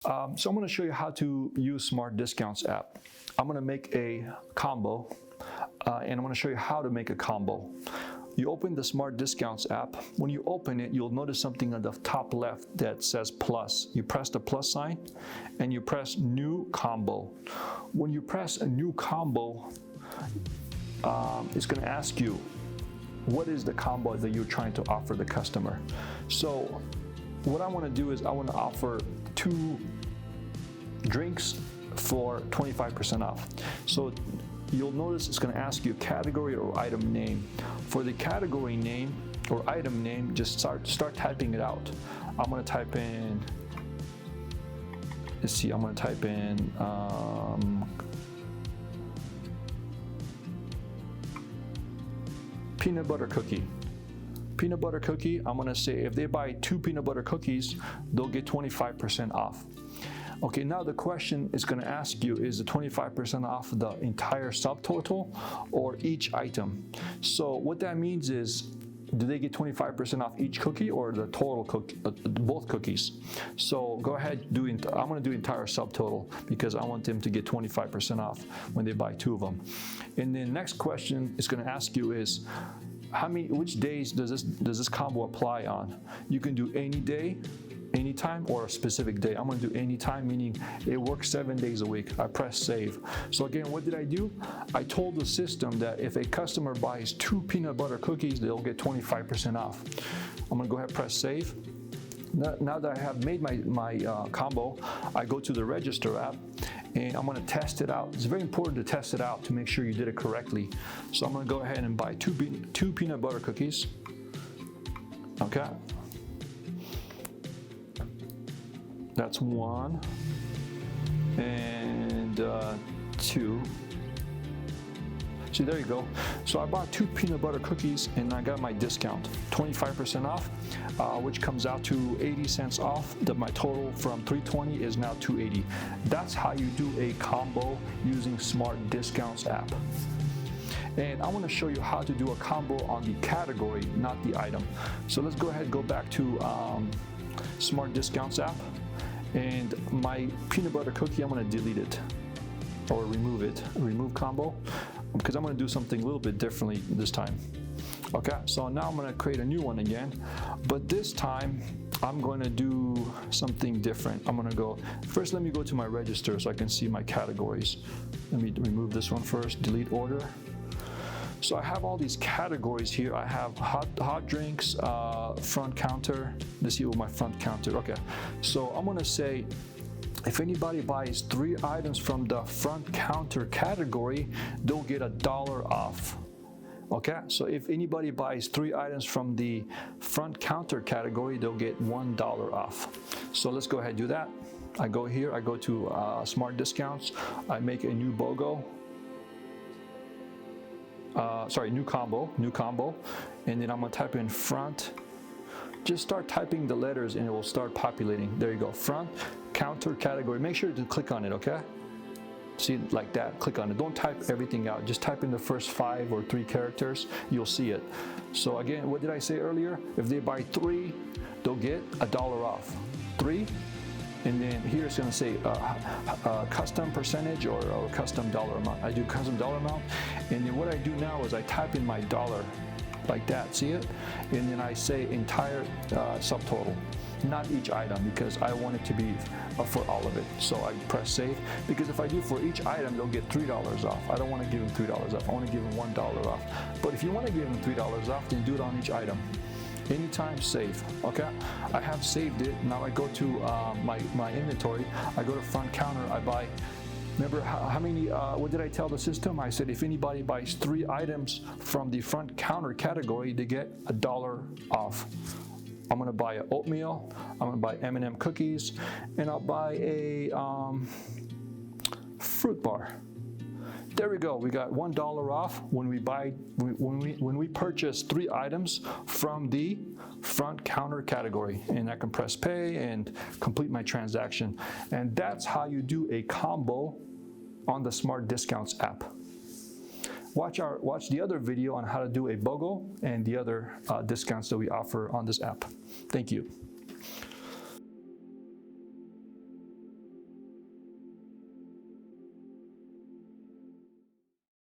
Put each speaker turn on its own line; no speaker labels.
So I'm going to show you how to use Smart Discounts app. I'm going to make a combo and I'm going to show you how to make a combo. You open the Smart Discounts app. When you open it, you'll notice something on the top left that says plus. You press the plus sign and you press new combo. When you press a new combo, it's going to ask you, what is the combo that you're trying to offer the customer? So what I want to do is I want to offer 2 drinks for 25% off. So you'll notice it's going to ask you category or item name. For the category name or item name, just start typing it out. I'm going to type in, let's see, I'm going to type in peanut butter cookie. Peanut butter cookie, I'm going to say if they buy 2 peanut butter cookies, they'll get 25% off. Okay, now the question is going to ask you, is the 25% off the entire subtotal or each item? So what that means is, do they get 25% off each cookie or the total cookie, both cookies? So go ahead, I'm going to do entire subtotal because I want them to get 25% off when they buy 2 of them. And then next question is going to ask you is, which days does this combo apply on? You can do any day, anytime, or a specific day. I'm going to do anytime, meaning it works 7 days a week. I press save. So again, what did I do? I told the system that if a customer buys 2 peanut butter cookies, they'll get 25% off. I'm going to go ahead and press save. Now that I have made my combo, I go to the register app and I'm going to test it out. It's very important to test it out to make sure you did it correctly. So I'm going to go ahead and buy 2 peanut butter cookies. Okay. That's 1 and 2. See, there you go. So I bought 2 peanut butter cookies and I got my discount, 25% off, which comes out to 80 cents off. My total from $320 is now $280. That's how you do a combo using Smart Discounts app. And I want to show you how to do a combo on the category, not the item. So let's go ahead and go back to Smart Discounts app. And my peanut butter cookie, I'm going to delete it or remove it, remove combo, because I'm going to do something a little bit differently this time. Okay, so now I'm going to create a new one again, but this time I'm going to do something different. I'm going to go, first let me go to my register so I can see my categories. Let me remove this one first, delete order. So I have all these categories here. I have hot drinks, front counter. Let's see what my front counter. Okay, so I'm gonna say if anybody buys 3 items from the front counter category, they'll get $1 off. Okay, so if anybody buys 3 items from the front counter category, they'll get $1 off. So let's go ahead and do that. I go here, I go to Smart Discounts, I make a new BOGO. New combo, and then I'm gonna type in front. Just start typing the letters and it will start populating. There you go, front counter category. Make sure to click on it, okay? See, like that, click on it. Don't type everything out, just type in the first 5 or 3 characters, you'll see it. So again, what did I say earlier? If they buy 3, they'll get $1 off. 3, and then here it's going to say custom percentage or custom dollar amount. I do custom dollar amount, and then what I do now is I type in my dollar like that, see it? And then I say entire subtotal, not each item, because I want it to be for all of it. So I press save, because if I do for each item, they'll get $3 off. I don't want to give them $3 off. I want to give them $1 off. But if you want to give them $3 off, then do it on each item. Anytime save, okay? I have saved it. Now I go to my inventory. I go to front counter. I buy, remember how many, what did I tell the system? I said if anybody buys 3 items from the front counter category, they get $1 off. I'm gonna buy an oatmeal, I'm gonna buy M&M cookies, and I'll buy a fruit bar. There we go. We got $1 off when we purchase 3 items from the front counter category, and I can press pay and complete my transaction. And that's how you do a combo on the Smart Discounts app. Watch the other video on how to do a BOGO and the other discounts that we offer on this app. Thank you.